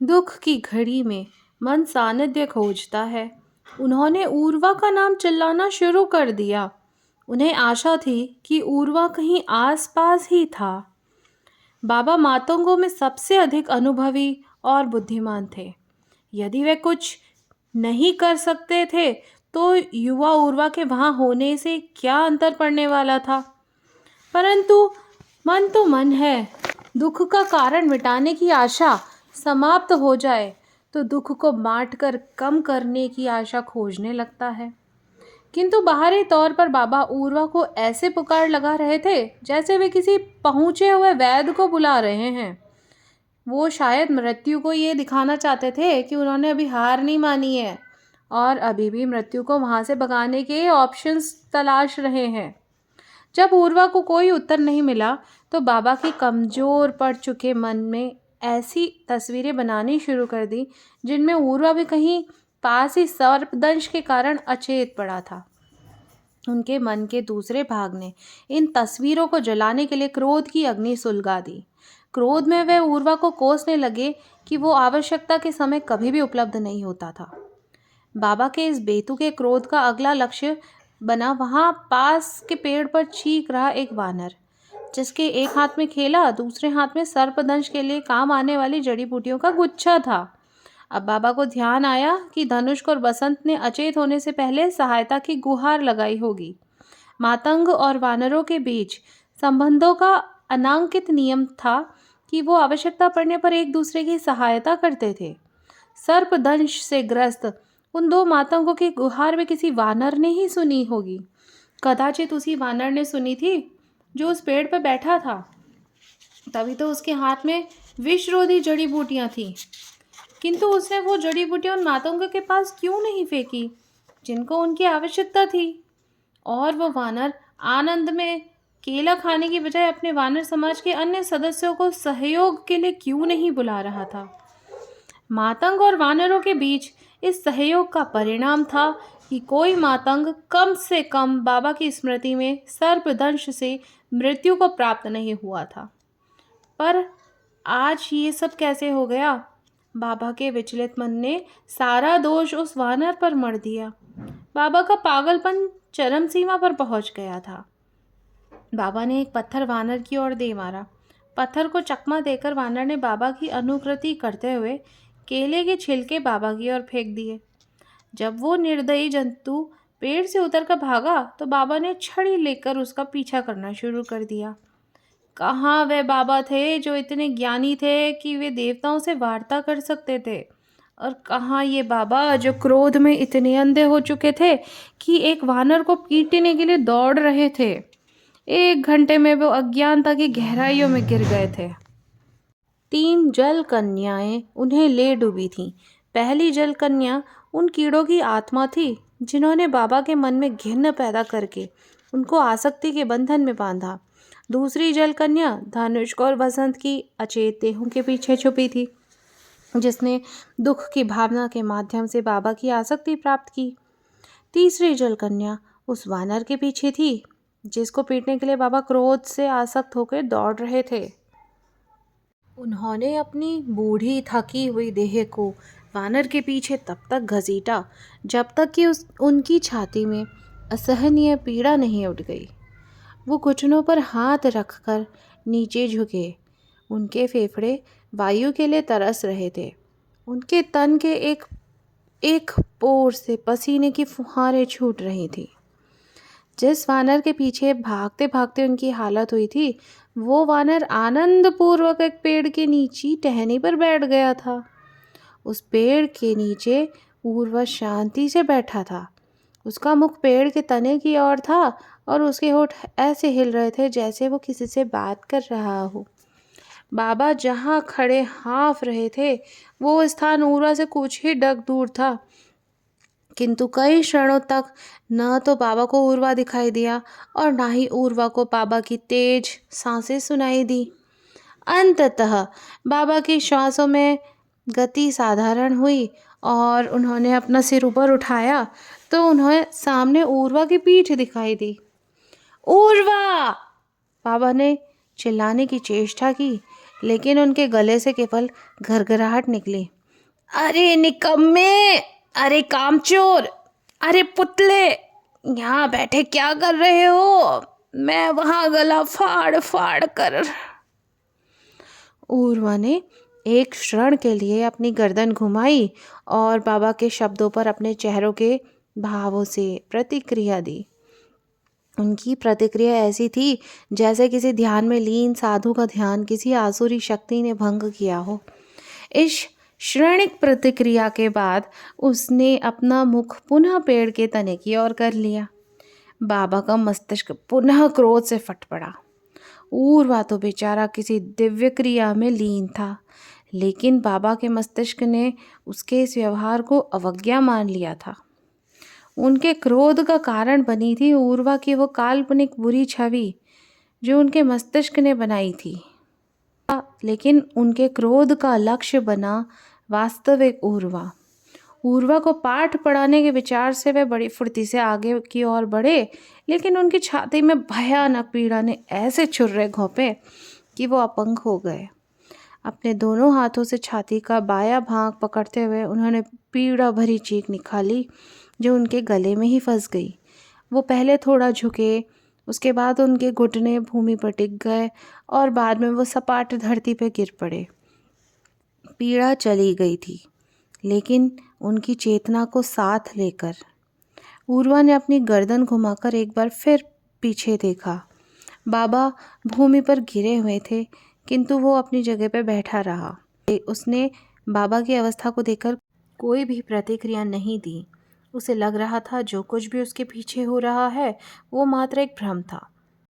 दुख की घड़ी में मन सानिध्य खोजता है। उन्होंने ऊर्वा का नाम चिल्लाना शुरू कर दिया। उन्हें आशा थी कि ऊर्वा कहीं आसपास ही था। बाबा मातंगों में सबसे अधिक अनुभवी और बुद्धिमान थे। यदि वे कुछ नहीं कर सकते थे तो युवा ऊर्वा के वहां होने से क्या अंतर पड़ने वाला था। परंतु मन तो मन है। दुख का कारण मिटाने की आशा समाप्त हो जाए तो दुख को बांट कर कम करने की आशा खोजने लगता है। किंतु बाहरी तौर पर बाबा ऊर्वा को ऐसे पुकार लगा रहे थे जैसे वे किसी पहुंचे हुए वैद्य को बुला रहे हैं। वो शायद मृत्यु को ये दिखाना चाहते थे कि उन्होंने अभी हार नहीं मानी है और अभी भी मृत्यु को वहां से भगाने के ऑप्शंस तलाश रहे हैं। जब ऊर्वा को कोई उत्तर नहीं मिला तो बाबा के कमजोर पड़ चुके मन में ऐसी तस्वीरें बनानी शुरू कर दी जिनमें ऊर्वा भी कहीं पास ही सर्पदंश के कारण अचेत पड़ा था। उनके मन के दूसरे भाग ने इन तस्वीरों को जलाने के लिए क्रोध की अग्नि सुलगा दी। क्रोध में वे ऊर्वा को कोसने लगे कि वो आवश्यकता के समय कभी भी उपलब्ध नहीं होता था। बाबा के इस बेतुके क्रोध का अगला लक्ष्य बना वहां पास के पेड़ पर चीख रहा एक वानर, जिसके एक हाथ में खेला, दूसरे हाथ में सर्पदंश के लिए काम आने वाली जड़ी बूटियों का गुच्छा था। अब बाबा को ध्यान आया कि धनुष और बसंत ने अचेत होने से पहले सहायता की गुहार लगाई होगी। मातंग और वानरों के बीच संबंधों का अनांकित नियम था कि वो आवश्यकता पड़ने पर एक दूसरे की सहायता करते थे। सर्पदंश से ग्रस्त उन दो मातंगों की गुहार भी किसी वानर ने ही सुनी होगी। कदाचित उसी वानर ने सुनी थी जो उस पेड़ पर बैठा था। तभी तो उसके हाथ में विषरोधी जड़ी बूटियां थीं। किंतु उसने वो जड़ी बूटियां उन मातंगों के पास क्यों नहीं फेंकी जिनको उनकी आवश्यकता थी। और वो वानर आनंद में केला खाने की बजाय अपने वानर समाज के अन्य सदस्यों को सहयोग के लिए क्यों नहीं बुला रहा था। मातंग और वानरों के बीच इस सहयोग का परिणाम था कि कोई मातंग कम से कम बाबा की स्मृति में सर्पदंश से मृत्यु को प्राप्त नहीं हुआ था। पर आज ये सब कैसे हो गया। बाबा के विचलित मन ने सारा दोष उस वानर पर मढ़ दिया। बाबा का पागलपन चरम सीमा पर पहुंच गया था। बाबा ने एक पत्थर वानर की ओर दे मारा। पत्थर को चकमा देकर वानर ने बाबा की अनुकृति करते हुए केले के छिलके बाबा की ओर फेंक दिए। जब वो निर्दयी जंतु पेड़ से उतरकर भागा तो बाबा ने छड़ी लेकर उसका पीछा करना शुरू कर दिया। कहाँ वे बाबा थे जो इतने ज्ञानी थे कि वे देवताओं से वार्ता कर सकते थे, और कहाँ ये बाबा जो क्रोध में इतने अंधे हो चुके थे कि एक वानर को पीटने के लिए दौड़ रहे थे। 1 घंटे में वो अज्ञानता की गहराइयों में गिर गए थे। 3 जल कन्याएं उन्हें ले डूबी थीं। पहली जल कन्या उन कीड़ों की आत्मा थी जिन्होंने बाबा के मन में घिन्न पैदा करके उनको आसक्ति के बंधन में बांधा। दूसरी जल कन्या धनुष और बसंत की अचेत देहों के पीछे छुपी थी, जिसने दुख की भावना के माध्यम से बाबा की आसक्ति प्राप्त की। तीसरी जल कन्या उस वानर के पीछे थी जिसको पीटने के लिए बाबा क्रोध से आसक्त होकर दौड़ रहे थे। उन्होंने अपनी बूढ़ी थकी हुई देह को वानर के पीछे तब तक घसीटा जब तक कि उनकी छाती में असहनीय पीड़ा नहीं उठ गई। वो घुटनों पर हाथ रखकर नीचे झुके। उनके फेफड़े वायु के लिए तरस रहे थे। उनके तन के एक एक पोर से पसीने की फुहारें छूट रही थी। जिस वानर के पीछे भागते भागते उनकी हालत हुई थी, वो वानर आनंद पूर्वक एक पेड़ के नीचे टहनी पर बैठ गया था। उस पेड़ के नीचे ऊर्वा शांति से बैठा था। उसका मुख पेड़ के तने की ओर था और उसके होठ ऐसे हिल रहे थे जैसे वो किसी से बात कर रहा हो। बाबा जहाँ खड़े हाँफ रहे थे वो स्थान ऊर्वा से कुछ ही डग दूर था। किंतु कई क्षणों तक न तो बाबा को ऊर्वा दिखाई दिया और ना ही ऊर्वा को बाबा की तेज सांसें सुनाई दी। अंततः बाबा की श्वासों में गति साधारण हुई और उन्होंने अपना सिर ऊपर उठाया तो उन्हें सामने ऊर्वा की पीठ दिखाई दी। ऊर्वा! बाबा ने चिल्लाने की चेष्टा की, लेकिन उनके गले से केवल घरघराहट निकली। अरे निकम्मे, अरे कामचोर, अरे पुतले, यहाँ बैठे क्या कर रहे हो? मैं वहाँ गला फाड़ फाड़ कर। ऊर्वा ने एक क्षण के लिए अपनी गर्दन घुमाई और बाबा के शब्दों पर अपने चेहरों के भावों से प्रतिक्रिया दी। उनकी प्रतिक्रिया ऐसी थी जैसे किसी ध्यान में लीन साधु का ध्यान किसी आसुरी शक्ति ने भंग किया हो। इस क्षणिक प्रतिक्रिया के बाद उसने अपना मुख पुनः पेड़ के तने की ओर कर लिया। बाबा का मस्तिष्क पुनः क्रोध से फट पड़ा। ऊर्वा तो बेचारा किसी दिव्य क्रिया में लीन था, लेकिन बाबा के मस्तिष्क ने उसके इस व्यवहार को अवज्ञा मान लिया था। उनके क्रोध का कारण बनी थी ऊर्वा की वो काल्पनिक बुरी छवि जो उनके मस्तिष्क ने बनाई थी, लेकिन उनके क्रोध का लक्ष्य बना वास्तविक ऊर्वा। ऊर्वा को पाठ पढ़ाने के विचार से वे बड़ी फुर्ती से आगे की ओर बढ़े, लेकिन उनकी छाती में भयानक पीड़ा ने ऐसे छुर्रे घोंपे कि वो अपंग हो गए। अपने दोनों हाथों से छाती का बायां भाग पकड़ते हुए उन्होंने पीड़ा भरी चीख निकाली जो उनके गले में ही फंस गई। वो पहले थोड़ा झुके, उसके बाद उनके घुटने भूमि पर टिक गए और बाद में वो सपाट धरती पर गिर पड़े। पीड़ा चली गई थी, लेकिन उनकी चेतना को साथ लेकर। ऊर्वा ने अपनी गर्दन घुमाकर एक बार फिर पीछे देखा। बाबा भूमि पर गिरे हुए थे, किंतु वो अपनी जगह पर बैठा रहा। उसने बाबा की अवस्था को देखकर कोई भी प्रतिक्रिया नहीं दी। उसे लग रहा था जो कुछ भी उसके पीछे हो रहा है वो मात्र एक भ्रम था।